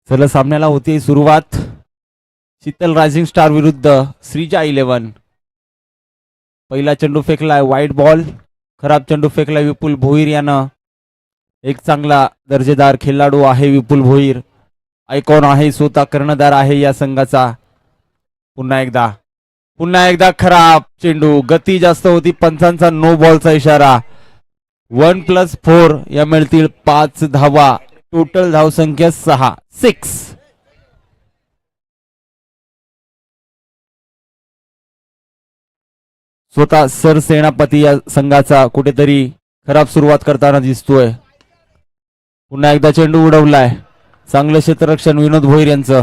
चला सामन्याला होती सुरुवात. शीतल रायझिंग स्टार विरुद्ध श्रीजा 11. पहिला चेंडू फेकलाय वाईट बॉल. खराब चेंडू फेकलाय विपुल भोईर यानं. एक चांगला दर्जेदार खेळाडू आहे विपुल भोईर. आयकॉन आहे, स्वतः कर्णधार आहे या संघाचा. पुन्हा एकदा खराब चेंडू. गती जास्त होती. पंचांचा नो बॉलचा इशारा. 1+4 या मिळतील 5 धावा. टोटल धावसंख्या 6. स्वतः सरसेनापती या संघाचा कुठेतरी खराब सुरुवात करताना दिसतोय. पुन्हा एकदा चेंडू उडवलाय. चांगलं क्षेत्ररक्षण विनोद भोईर यांचं.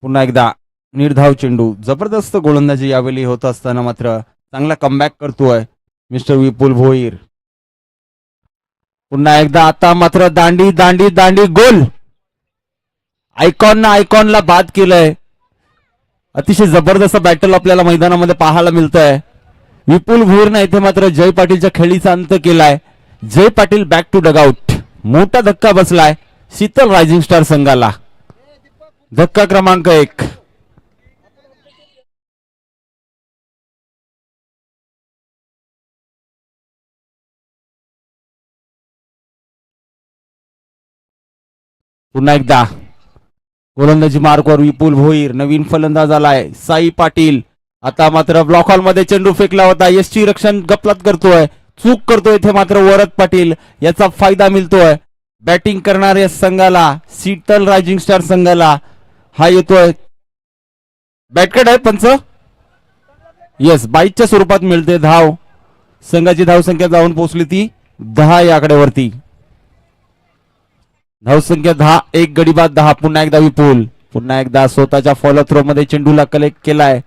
पुन्हा एकदा निर्धाव चेंडू. जबरदस्त गोलंदाजी यावेळी होत असताना मात्र चांगला कमबॅक करतोय मिस्टर विपुल भोईर. पुन्हा एकदा आता मात्र दांडी दांडी दांडी गोल. आयकॉनला बाद केलंय. अतिशय जबरदस्त बॅटल आपल्याला मैदानामध्ये पाहायला मिळतंय. विपुल भोईरने इथे मात्र जय पाटीलच्या खेळीचा अंत केलाय. जय पाटील बॅक टू डगआउट. मोठा धक्का बसलाय शीतल रायझिंग स्टार संघाला. धक्का क्रमांक 1. पुन्हा एकदा गोलंदाजी मार्कवर विपुल भोईर. नवीन फलंदाज आलाय साई पाटील. आता मात्र ब्लॉक हॉल मध्ये चेंडू फेकला होता. यष्टी रक्षण गपलत करतोय. चूक करतोय इथे मात्र वरद पाटील. याचा फायदा मिळतोय बॅटिंग करणाऱ्या संघाला, शीतल रायझिंग स्टार संघाला. हा येतोय बॅटकट आहे पंच. येस, 22च्या स्वरूपात मिळते धाव. संघाची धावसंख्या जाऊन पोहोचली ती 10 या आकड्यावरती. धावसंख्या 10. एक गडी बाद 10. पुन्हा एकदा विपुल. पुन्हा एकदा स्वतःच्या फॉलो थ्रो मध्ये चेंडूला कलेक्ट केलाय.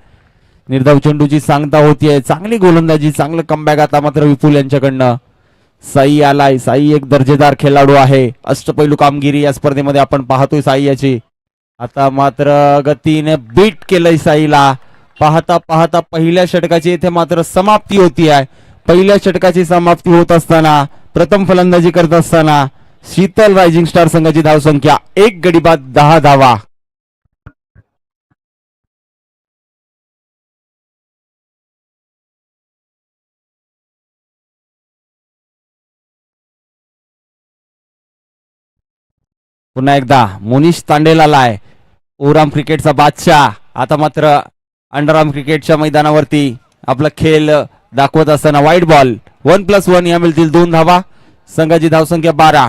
निर्धाव चेंडूची सांगता होतीये. चांगली गोलंदाजी, चांगलं कमबॅक आता मात्र विपुल यांच्याकडनं. साई आलाय. साई एक दर्जेदार खेळाडू आहे. अष्टपैलू कामगिरी या स्पर्धेमध्ये आपण पाहतोय साई याची. आता मात्र गतीने बीट केलंय साईला. पाहता पाहता पहिल्या षटकाची इथे मात्र समाप्ती होती आहे. पहिल्या षटकाची समाप्ती होत असताना, प्रथम फलंदाजी करत असताना शीतल रायझिंग स्टार संघाची धावसंख्या 1 गडी बाद 10 धावा. पुन्हा एकदा मोनिश तांडेल आलाय. ओराम क्रिकेटचा बादशाह. आता मात्र अंडरआर्म क्रिकेटच्या मैदानावरती आपला खेळ दाखवत असताना वाईट बॉल. 1+1 या मिळतील 2 धावा. संघाची धावसंख्या 12.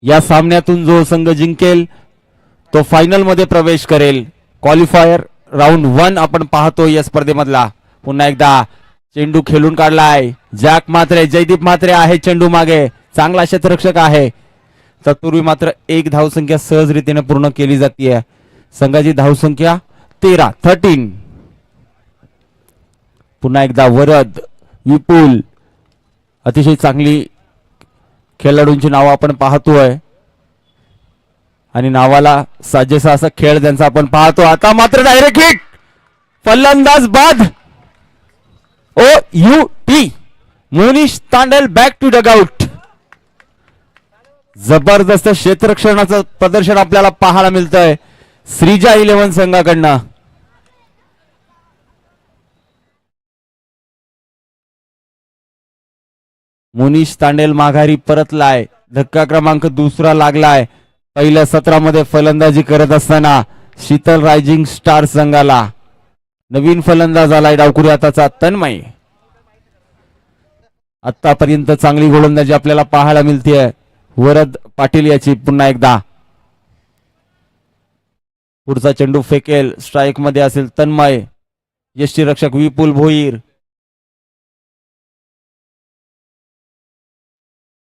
या सामन्यातून जो संघ जिंकेल तो फायनल मध्ये प्रवेश करेल. क्वालिफायर राऊंड 1 आपण पाहतो या स्पर्धेमधला. पुन्हा एकदा चेंडू खेळून काढलाय. जॅक म्हात्रे, जयदीप म्हात्रे आहे चेंडू मागे. चांगला क्षेत्ररक्षक आहे. तत्पूर्वी मात्र 1 धावसंख्या सहजरीतीने पूर्ण केली जाते. संघाची धावसंख्या 13. पुन्हा एकदा वरद, विपुल. अतिशय चांगली खेळाडूंची नावं आपण पाहतोय आणि नावाला साजेसा असा खेळ त्यांचा आपण पाहतो. आता मात्र डायरेक्ट हिट. फलंदाज बाद. OUT. Monish Tandel back to dugout. जबरदस्त क्षेत्ररक्षणाचं प्रदर्शन आपल्याला पाहायला मिळतंय श्रीजा 11 संघाकडनं. मोनिश तांडेल माघारी परतलाय. धक्का क्रमांक 2 लागलाय. पहिल्या सत्रामध्ये फलंदाजी करत असताना शीतल रायझिंग स्टार संघाला. नवीन फलंदाज आलाय डावखुरी हाताचा तन्मय. आतापर्यंत चांगली गोलंदाजी आपल्याला पाहायला मिळतेय वरद पाटील याची. पुन्हा एकदा पुढचा चेंडू फेकेल. स्ट्राईक मध्ये असेल तन्मय. यष्टीरक्षक विपुल भोईर.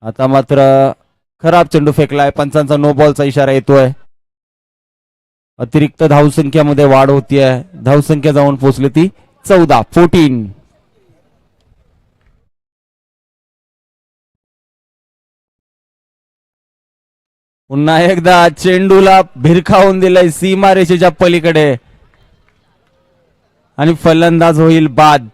आता मात्र खराब चेंडू फेकलाय. पंचांचा नो बॉलचा इशारा येतोय. अतिरिक्त धावसंख्यामध्ये वाढ होतीये. धावसंख्या जाऊन पोहोचली ती 14. पुन्हा एकदा चेंडूला भिरखावून दिलंय सीमारेषेच्या पलीकडे आणि फलंदाज होईल बाद.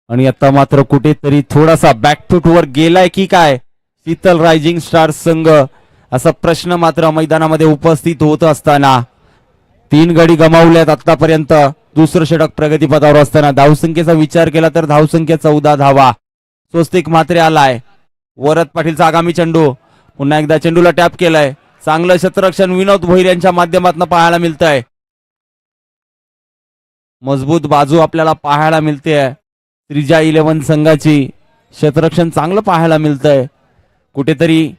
आणि आता मात्र कुठेतरी थोडासा बॅकफूट वर गेलाय की काय शीतल रायझिंग स्टार संघ, असा प्रश्न मात्र मैदानामध्ये उपस्थित होत असताना 3 गडी गमावल्यात आतापर्यंत. दुसरं षटक प्रगतीपथावर असताना धावसंख्येचा विचार केला तर धावसंख्या 14 धावा. स्वस्तिक मात्रे आलाय. वरद पाटीलचा आगामी चेंडू, पुन्हा एकदा चेंडूला टॅप केलाय. चांगलं क्षेत्ररक्षण विनोद भोईर यांच्या माध्यमातून पाहायला मिळतंय. मजबूत बाजू आपल्याला पाहायला मिळते. श्रीजा 11 संघाची क्षेत्ररक्षण चांगलं पाहायला मिळतंय. कुठेतरी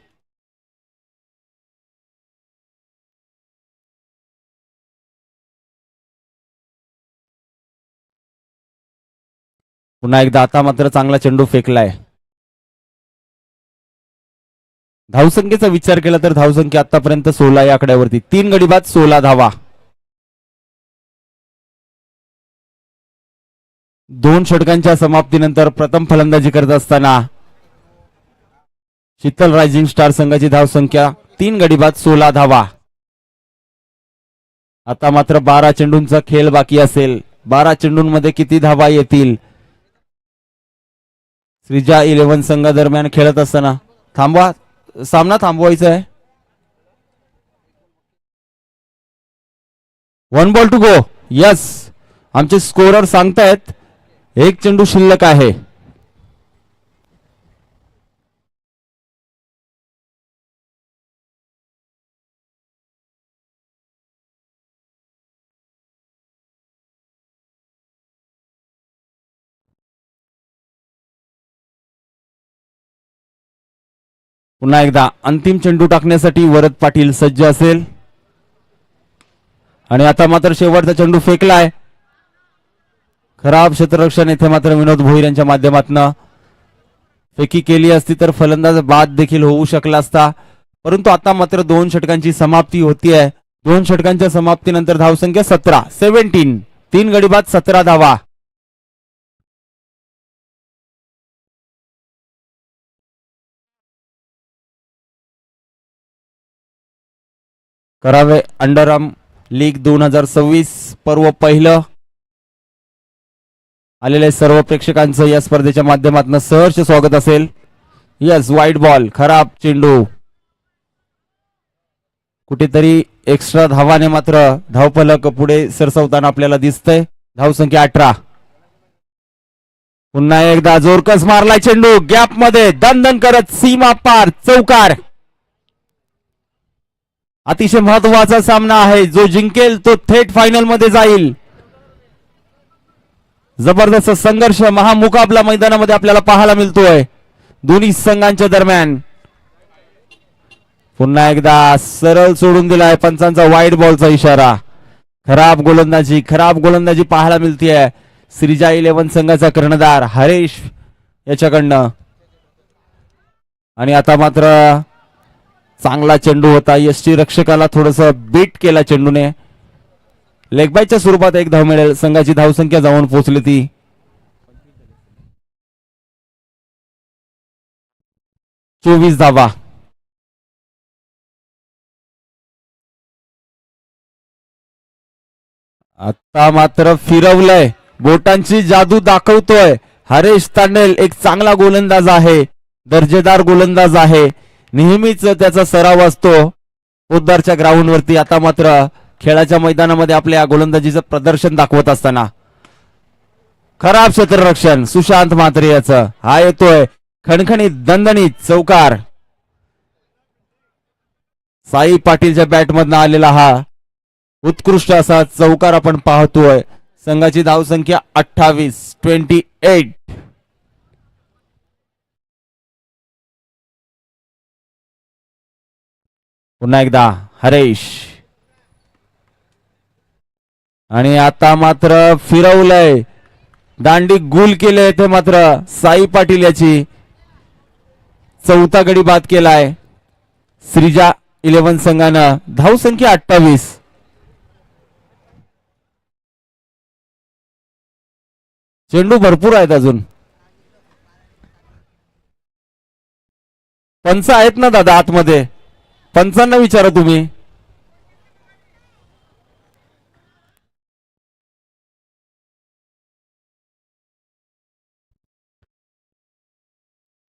पुन्हा एकदा आता मात्र चांगला चेंडू फेकलाय. धावसंख्येचा विचार केला तर धावसंख्या आतापर्यंत 16 या आकड्यावरती. 3 गडी बाद 16 धावा. 2 षटकांच्या समाप्तीनंतर प्रथम फलंदाजी करत असताना शीतल रायझिंग स्टार संघाची धावसंख्या 3 गडी बाद 16 धावा. आता मात्र 12 चेंडूंचा खेळ बाकी असेल. 12 चेंडूंमध्ये किती धावा येतील? श्रीजा 11 संघादरम्यान खेळत असताना थांबवा, सामना थांबवायचा आहे. 1 बॉल टू गो. यस, आमचे स्कोरर सांगतायत 1 चेंडू शिल्लक आहे. पुन्हा एकदा अंतिम चेंडू टाकण्यासाठी वरद पाटील सज्ज असेल. आणि आता मात्र शेवटचा चेंडू फेकलाय. खराब क्षेत्ररक्षण येथे मात्र विनोद भोईर यांच्या माध्यमातून. फेकी केली असती तर फलंदाज बाद देखील होऊ शकला असता. परंतु आता मात्र 2 षटकांची समाप्ती होतीये. 2 षटकांच्या समाप्तीनंतर धावसंख्या 17. 3 गडी बाद 17 धावा. करावे अंडरआर्म लीग 2026 पर्व पहिलं. आलेल्या सर्व प्रेक्षकांचं या स्पर्धेच्या माध्यमातून सहर्ष स्वागत असेल. यस, वाईट बॉल, खराब चेंडू. कुठेतरी एक्स्ट्रा धावाने मात्र धावफलक पुढे सरसवताना आपल्याला दिसतंय. धावसंख्या 18. पुन्हा एकदा जोरकस मारलाय चेंडू गॅप मध्ये दणदण करत सीमा पार चौकार. अतिशय महत्वाचा सामना आहे. जो जिंकेल तो थेट फायनल मध्ये जाईल. जबरदस्त संघर्ष, महामुकाबला मैदानामध्ये आपल्याला पाहायला मिळतोय दोन्ही संघांच्या दरम्यान. पुन्हा एकदा सरळ सोडून दिलाय पंचांचा वाईट बॉलचा इशारा. खराब गोलंदाजी पाहायला मिळतेय श्रीजा 11 संघाचा कर्णधार हरेश याच्याकडनं. आणि आता मात्र चांगला चेंडू होता. यष्टी रक्षकाला थोडस बीट केला चेंडूने. लेगबायच्या स्वरूपात 1 धाव मिळेल. संघाची धावसंख्या जाऊन पोहोचली ती 24 धावा. आता मात्र फिरवलंय, बोटांची जादू दाखवतोय. हरेश तांडेल एक चांगला गोलंदाज आहे, दर्जेदार गोलंदाज आहे. नेहमीच त्याचा सराव असतो पोद्दारच्या ग्राउंडवरती. आता मात्र खेळाच्या मैदानामध्ये आपल्या गोलंदाजीचं प्रदर्शन दाखवत असताना खराब क्षेत्ररक्षण सुशांत म्हात्रे याचं. हा येतोय खणखणीत दणदणीत चौकार. साई पाटीलच्या बॅटमधनं आलेला हा उत्कृष्ट असा चौकार आपण पाहतोय. संघाची धावसंख्या 28. पुन्हा एकदा हरेश. आणि आता मात्र फिरवलंय, दांडी गुल केले ते मात्र साई पाटील याची. 4था गडी बाद केलाय. श्रीजा इलेव्हन संघानं धावसंख्या 28. चेंडू भरपूर आहेत अजून. पंच आहेत ना दादा आतमध्ये, पंचांना विचारा तुम्ही.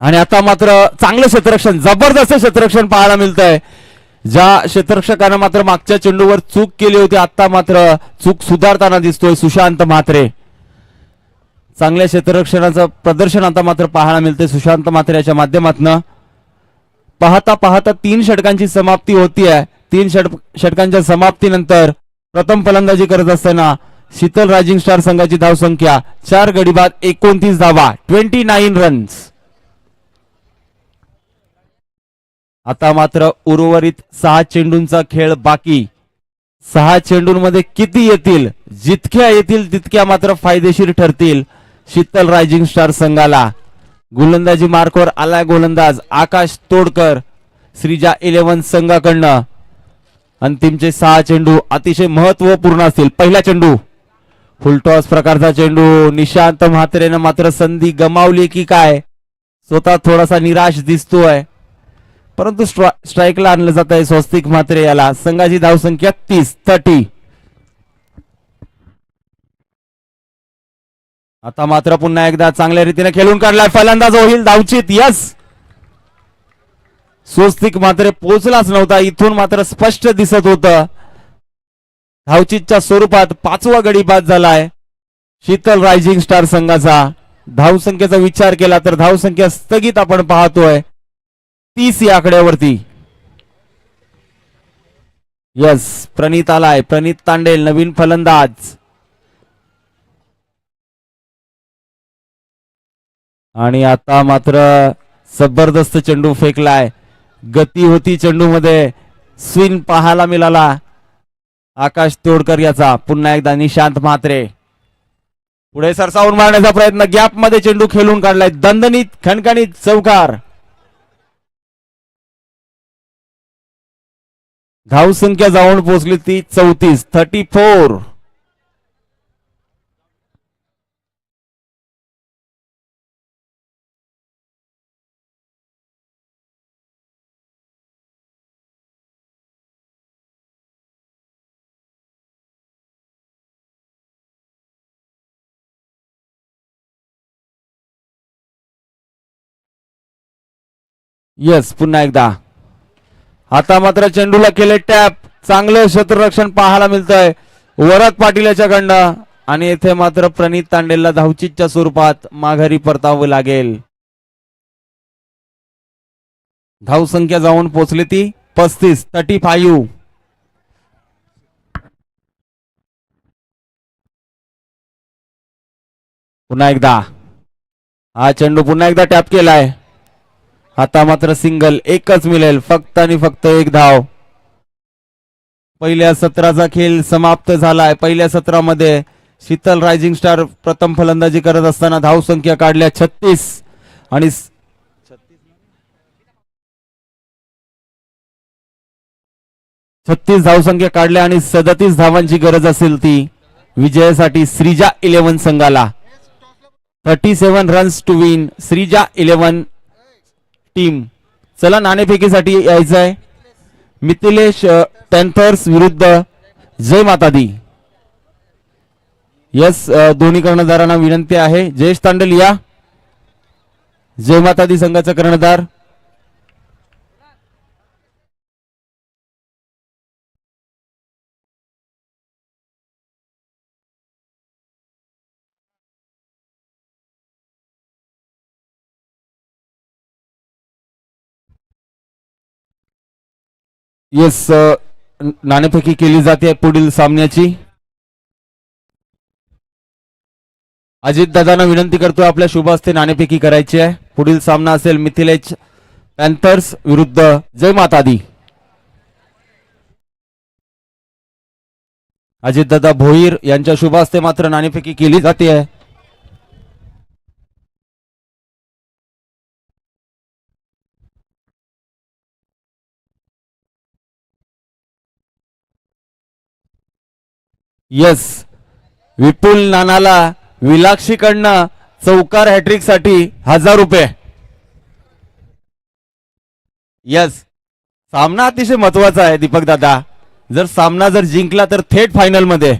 आणि आता मात्र चांगलं क्षेत्ररक्षण, जबरदस्त क्षेत्ररक्षण पाहायला मिळतंय. ज्या क्षेत्ररक्षकानं मात्र मागच्या चेंडूवर चूक केली होती, आता मात्र चूक सुधारताना दिसतोय सुशांत म्हात्रे. चांगल्या क्षेत्ररक्षणाचं प्रदर्शन आता मात्र पाहायला मिळते सुशांत म्हात्रे याच्या माध्यमातून. पाहता पाहता 3 षटकांची समाप्ती होतीये. 3 षटकांच्या समाप्तीनंतर प्रथम फलंदाजी करत असताना शीतल रायझिंग स्टार संघाची धावसंख्या 4 गडी बाद 29 धावा, 29 रन्स. आता मात्र उर्वरित 6 चेंडूंचा खेळ बाकी. 6 चेंडूंमध्ये किती येतील, जितक्या येतील तितक्या मात्र फायदेशीर ठरतील शीतल रायझिंग स्टार संघाला. गोलंदाजी मार्कवर आलाय गोलंदाज आकाश तोडकर श्रीजा 11 संघाकडनं. अंतिमचे 6 चेंडू अतिशय महत्वपूर्ण असतील. पहिला चेंडू फुलटॉस प्रकारचा चेंडू. निशांत म्हात्रेनं मात्र संधी गमावली की काय, स्वतः थोडासा निराश दिसतोय, परंतु स्ट्राईकला आणलं जात आहे स्वस्तिक म्हात्रे याला. संघाची धावसंख्या 30. आता मात्र पुन्हा एकदा चांगल्या रीतीने खेळून काढलाय फलंदाज होईल धावचित. यस, स्वस्तिक मात्र पोहोचलाच नव्हता, इथून मात्र स्पष्ट दिसत होतं. धावचितच्या स्वरूपात 5वा गडी बाद झालाय शीतल रायझिंग स्टार संघाचा. धावसंख्येचा विचार केला तर धावसंख्या स्थगित आपण पाहतोय 30 या आकड्यावरती. यस, प्रणित आलाय, प्रणित तांडेल नवीन फलंदाज. आणि आता मात्र जबरदस्त चेंडू फेकलाय, गती होती चेंडू मध्ये, स्विंग पाहायला मिळाला आकाश तोडकर याचा. पुन्हा एकदा निशांत म्हात्रे पुढे सरसावून मारण्याचा प्रयत्न, गॅप मध्ये चेंडू खेळून काढलाय, दणदणीत खणखणीत चौकार. धावसंख्या जाऊन पोहोचली ती 34. यस, पुन्हा एकदा आता मात्र चेंडूला केले टॅप. चांगलं क्षेत्ररक्षण पाहायला मिळतंय वरद पाटील याच्याकडनं. आणि येथे मात्र प्रणित तांडेलला धावचीच्या स्वरूपात माघारी परतावं लागेल. धावसंख्या जाऊन पोहोचली ती 35. पुन्हा एकदा हा चेंडू पुन्हा एकदा टॅप केलाय. आता मात्र सिंगल एकच मिळेल, फक्त आणि फक्त एक धाव. पहिल्या सत्राचा खेळ समाप्त झालाय. पहिल्या सत्रामध्ये शीतल रायझिंग स्टार प्रथम फलंदाजी करत असताना धावसंख्या काढल्या 36 आणि 36 धावसंख्या काढल्या आणि 37 धावांची गरज असेल ती विजयासाठी श्रीजा 11 संघाला. 37 runs to win Shreeja 11 team. चला नाणेफेकीसाठी यायचंय. मिथिलेश पॅन्थर्स विरुद्ध जय माता दी. यस, दोन्ही कर्णधारांना विनंती आहे. जयेश तांडेल या, जय माता दी संघाचा कर्णधार. येस, नाणेफेकी केली जाते पुढील सामन्याची. अजित दादांना विनंती करतो आपल्या शुभ हस्ते नाणेफेकी करायची आहे. पुढील सामना असेल मिथिलेश पॅन्थर्स विरुद्ध जय माता दी. अजित दादा भोईर यांच्या शुभ हस्ते मात्र नाणेफेकी केली जाते. यस, विपुल नानाला विलाक्षीकडनं चौकार हॅट्रिक साठी 1000 रुपये. यस, सामना अतिशय महत्वाचा आहे दीपक दादा. जर सामना जर जिंकला तर थेट फायनल मध्ये.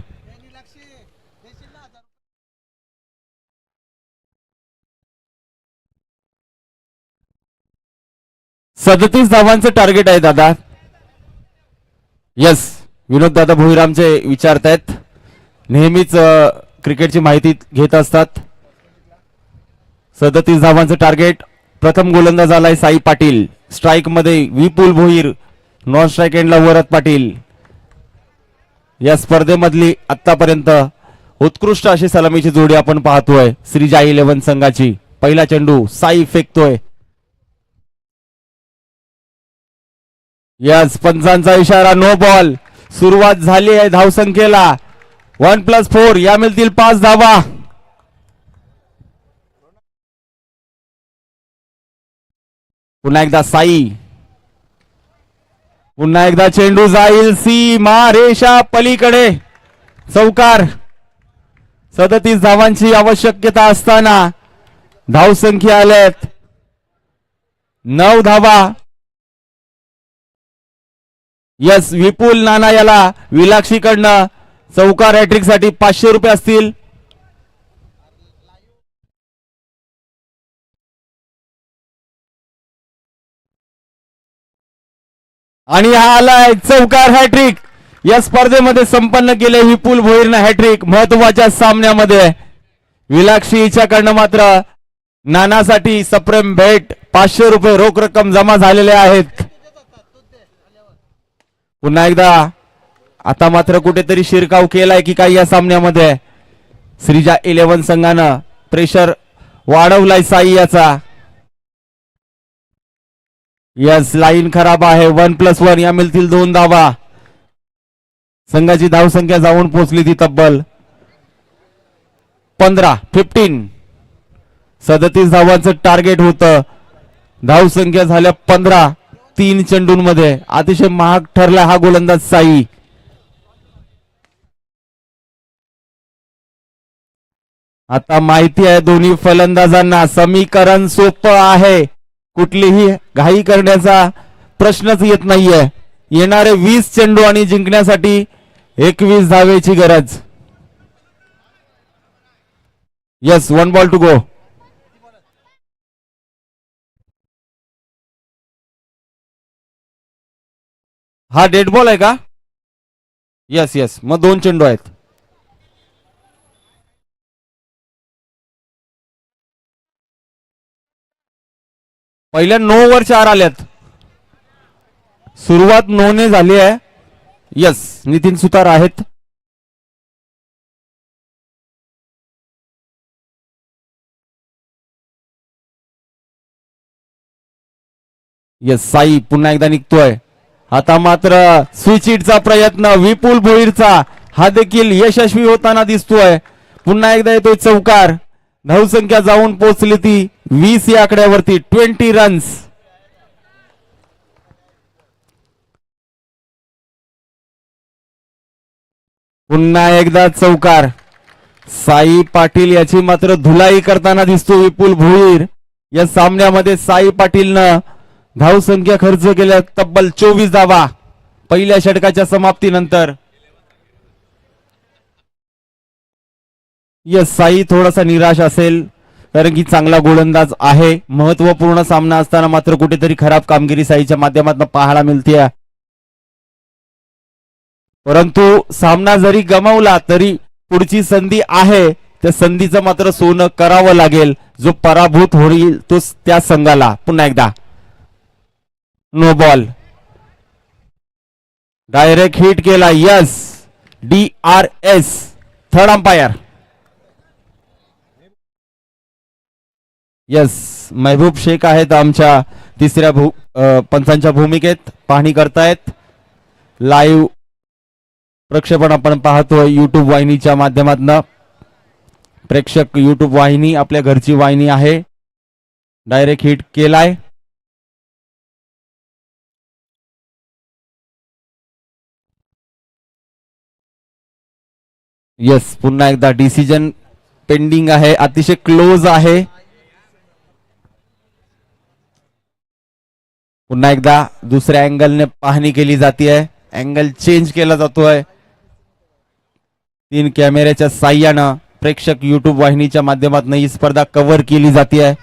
37 धावांचं टार्गेट आहे दादा. यस, विनोद दादा भोईरामचे विचारतायत, नेहमीच क्रिकेटची माहिती घेत असतात. 37 धावांचं टार्गेट. प्रथम गोलंदाज आलाय साई पाटील, स्ट्राईक मध्ये विपुल भोईर, नॉन स्ट्राईक एंडला वरद पाटील. या स्पर्धेमधली आतापर्यंत उत्कृष्ट अशी सलामीची जोडी आपण पाहतोय श्रीजा 11 संघाची. पहिला चेंडू साई फेकतोय. यस, पंचांचा इशारा, नो बॉल. सुरुवात झाली आहे धावसंख्येला. 1+4 या मिळतील 5 धावा. पुन्हा एकदा साई, पुन्हा एकदा चेंडू जाईल सीमा रेषा पलीकडे, चौकार. 37 धावांची आवश्यकता असताना धावसंख्या आल्यात 9 धावा. यस, विपुल नाना याला विलाक्षीकडनं चौकार हॅट्रिक साठी 500 रुपये असतील. आणि हा आलाय चौकार हॅट्रिक. या स्पर्धेमध्ये संपन्न केले विपुल भोईरनं हॅट्रिक. महत्वाच्या सामन्यामध्ये विलाक्षी हिच्याकडनं मात्र नानासाठी सप्रेम भेट 500 रुपये रोख रक्कम जमा झालेले आहेत. पुन्हा एकदा आता मात्र कुठेतरी शिरकाव केलाय की काय या सामन्यामध्ये. श्रीजा 11 संघानं प्रेशर वाढवलाय साई याचा. यस, लाईन खराब आहे. 1+1 या मिळतील 2 धावा. संघाची धावसंख्या जाऊन पोहोचली ती तब्बल 15. 37 धावांचं टार्गेट होतं. धावसंख्या झाल्या 15 3 चेंडूंमध्ये. अतिशय महाग ठरला हा गोलंदाज साई. आता माहिती आहे दोन्ही फलंदाजांना, समीकरण सोपं आहे. कुठलीही घाई करण्याचा प्रश्नच येत नाहीये. येणारे 20 चेंडू आणि जिंकण्यासाठी 21 धावेची गरज. Yes, 1 ball to go. हा डेड बॉल आहे का? यस यस, मग 2 चेंडू आहेत. पहिल्या 9 वर 4 आल्यात. सुरुवात 9 ने झाली आहे. यस, नितीन सुतार आहेत. यस, साई पुन्हा एकदा निघतोय. आता मात्र स्विच हिटचा प्रयत्न विपुल भोईरचा, हा देखील यशस्वी होताना दिसतोय. पुन्हा एकदा येतोय चौकार. धावसंख्या जाऊन पोहोचली ती 20 या आकड्यावरती. 20 रन्स. पुन्हा एकदा चौकार. साई पाटील याची मात्र धुलाई करताना दिसतो विपुल भोईर. या सामन्यामध्ये साई पाटीलनं धावसंख्या खर्च केल्या तब्बल 24 धावा पहिल्या षटकाच्या समाप्तीनंतर. यस, साई थोडासा निराश असेल कारण की चांगला गोलंदाज आहे. महत्वपूर्ण सामना असताना मात्र कुठेतरी खराब कामगिरी साईच्या माध्यमातून पाहायला मिळते. परंतु सामना जरी गमावला तरी पुढची संधी आहे. त्या संधीचं मात्र सोनं करावं लागेल. जो पराभूत होईल तो त्या संघाला. पुन्हा एकदा नो बॉल. डायरेक्ट हिट केला. Yes, DRS, third umpire. Yes, महबूब शेख आहेत आमच्या तिसऱ्या पंचांच्या भूमिकेत. पाहणी करतायत. लाईव्ह प्रक्षेपण आपण पाहतोय युट्यूब वाहिनीच्या माध्यमातून. प्रेक्षक युट्यूब वाहिनी आपल्या घरची वाहिनी आहे. डायरेक्ट हिट केलाय. येस, पुन्हा एकदा डिसिजन पेंडिंग आहे, अतिशय क्लोज आहे. पुन्हा एकदा दुसऱ्या अँगलने पाहणी केली जाते. अँगल चेंज केला जातोय. 3 कॅमेऱ्याच्या साह्यानं प्रेक्षक युट्यूब वाहिनीच्या माध्यमातून ही स्पर्धा कव्हर केली जाते.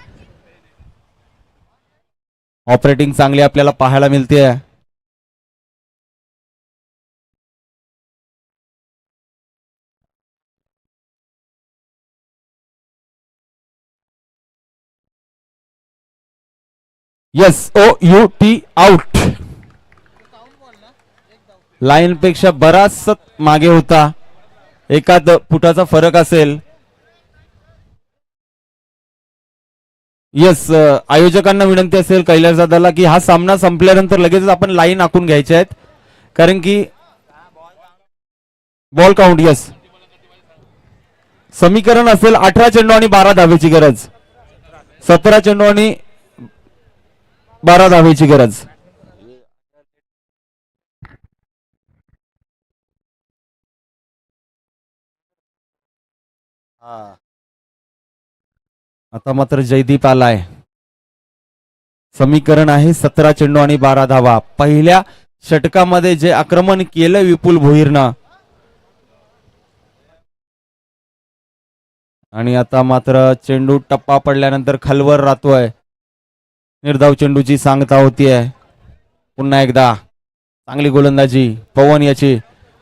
ऑपरेटिंग चांगली आपल्याला पाहायला मिळते. SOUT out. लाईन पेक्षा बराच मागे होता, एकाद फुटाचा फरक असेल. येस, आयोजकांना विनंती असेल कैलास दादाला की हा सामना संपल्यानंतर लगेच आपण लाईन आखून घ्यायच्या आहेत, कारण की बॉल काउंट. येस, समीकरण असेल 18 चेंडू आणि 12 धावेची गरज. 17 चेंडू आणि 12 धावेची गरज. आता मात्र जयदीप आलाय. समीकरण आहे 17 चेंडू आणि 12 धावा. पहिल्या षटकामध्ये जे आक्रमण केलं विपुल भोईरनं, आणि आता मात्र चेंडू टप्पा पडल्यानंतर खालवर राहतोय. निर्धाव चेंडूची सांगता होतीये. पुन्हा एकदा चांगली गोलंदाजी पवन याची.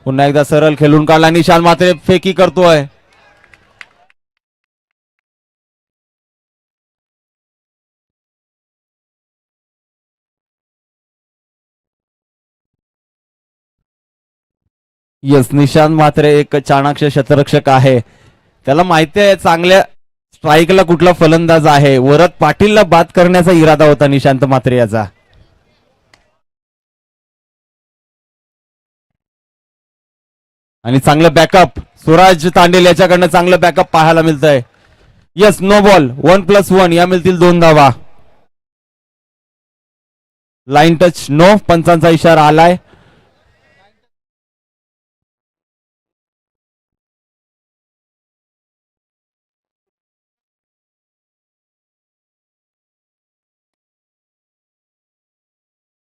पुन्हा एकदा सरळ खेळून काढला, निशान मात्र फेकी करतोय. येस, निशांत मात्र एक चाणाक्ष शतरक्षक आहे. त्याला माहिती आहे चांगल्या स्ट्राईकला कुठला फलंदाज आहे. वरद पाटीलला बाद करण्याचा इरादा होता निशांत मात्रे याचा. आणि चांगलं बॅकअप स्वराज तांडेल याच्याकडनं चांगलं बॅकअप पाहायला मिळतंय. Yes, no ball. 1+1 या मिळतील 2 धावा. लाईन टच नो, पंचांचा इशारा आलाय.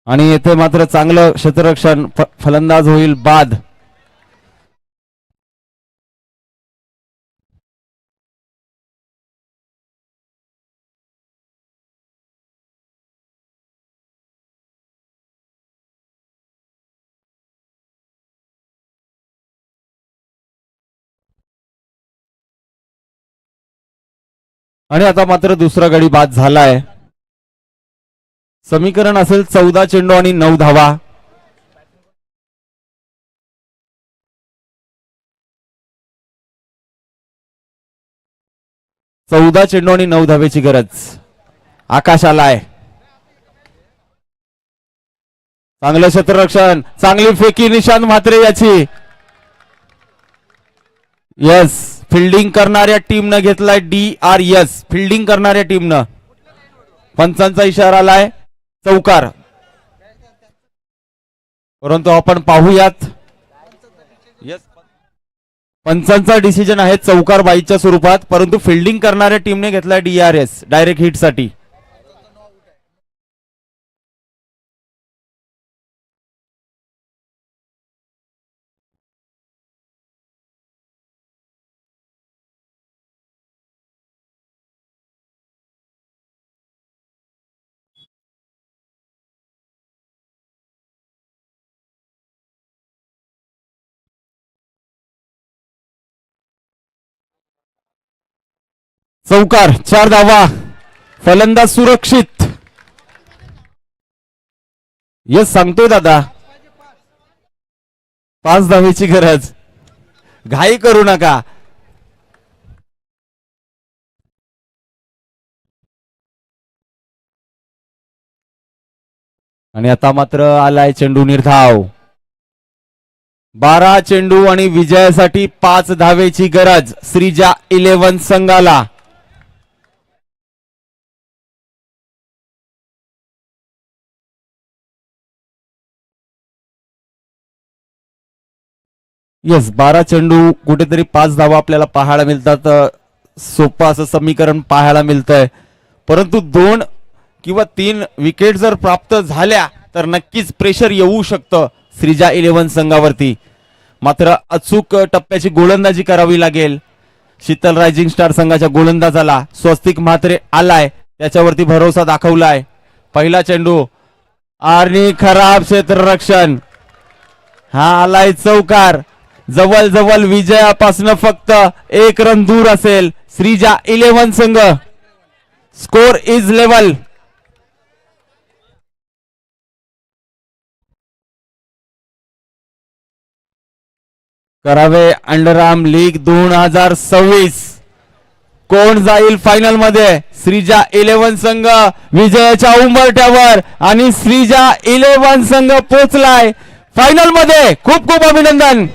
आणि येथे मात्र चांगलं क्षेत्ररक्षण, फलंदाज होईल बाद. आणि आता मात्र दुसरा गडी बाद झालाय. समीकरण असेल 14 चेंडू आणि 9 धावा. 14 चेंडू आणि 9 धावेची गरज. आकाश आलाय. चांगलं क्षेत्ररक्षण, चांगली फेकी निशांत म्हात्रे याची. यस, फिल्डिंग करणाऱ्या टीमनं घेतलाय DRS. फिल्डिंग करणाऱ्या टीमनं. पंचांचा इशारा आलाय चौकार. परंतु आपण पाहूयात. पंचांचा डिसिजन आहे चौकार बाईच्या स्वरूपात, परंतु फिल्डिंग करणाऱ्या टीमने घेतलाय DRS डायरेक्ट हिट साठी. चौकार, 4 धावा. फलंदाज सुरक्षित. येस, सांगतोय दादा, 5 धावेची गरज. घाई करू नका. आणि आता मात्र आलाय चेंडू निर्धाव. 12 चेंडू आणि विजयासाठी 5 धावेची गरज श्रीजा 11 संघाला. येस, 12 चेंडू कुठेतरी 5 धावा आपल्याला पाहायला मिळतात. सोपं असं समीकरण पाहायला मिळतंय, परंतु 2 किंवा 3 विकेट जर प्राप्त झाल्या तर नक्कीच प्रेशर येऊ शकतं श्रीजा 11 संघावरती. मात्र अचूक टप्प्याची गोलंदाजी करावी लागेल शीतल रायझिंग स्टार संघाच्या गोलंदाजाला. स्वस्तिक म्हात्रे आलाय, त्याच्यावरती भरोसा दाखवलाय. पहिला चेंडू आणि खराब क्षेत्ररक्षण. हा आलाय चौकार. जवळ जवळ विजयापासून फक्त 1 रन दूर असेल श्रीजा 11 संघ. Score is level. करावे अंडरआर्म लीग 2026. कोण जाईल फायनल मध्ये? श्रीजा 11 संघ विजयाच्या उंबरठ्यावर आणि श्रीजा 11 संघ पोहोचलाय फायनल मध्ये. खूप खूप अभिनंदन.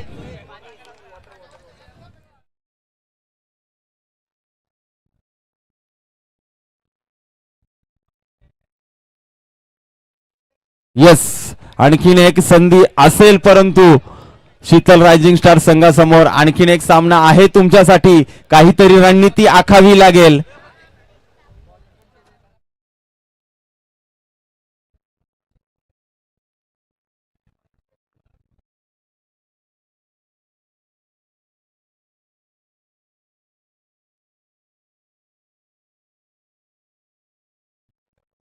येस, आणखीन एक संधी असेल, परंतु शीतल रायझिंग स्टार संघासमोर आणखीन एक सामना आहे तुमच्यासाठी. काहीतरी रणनीती आखावी लागेल.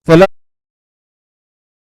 चला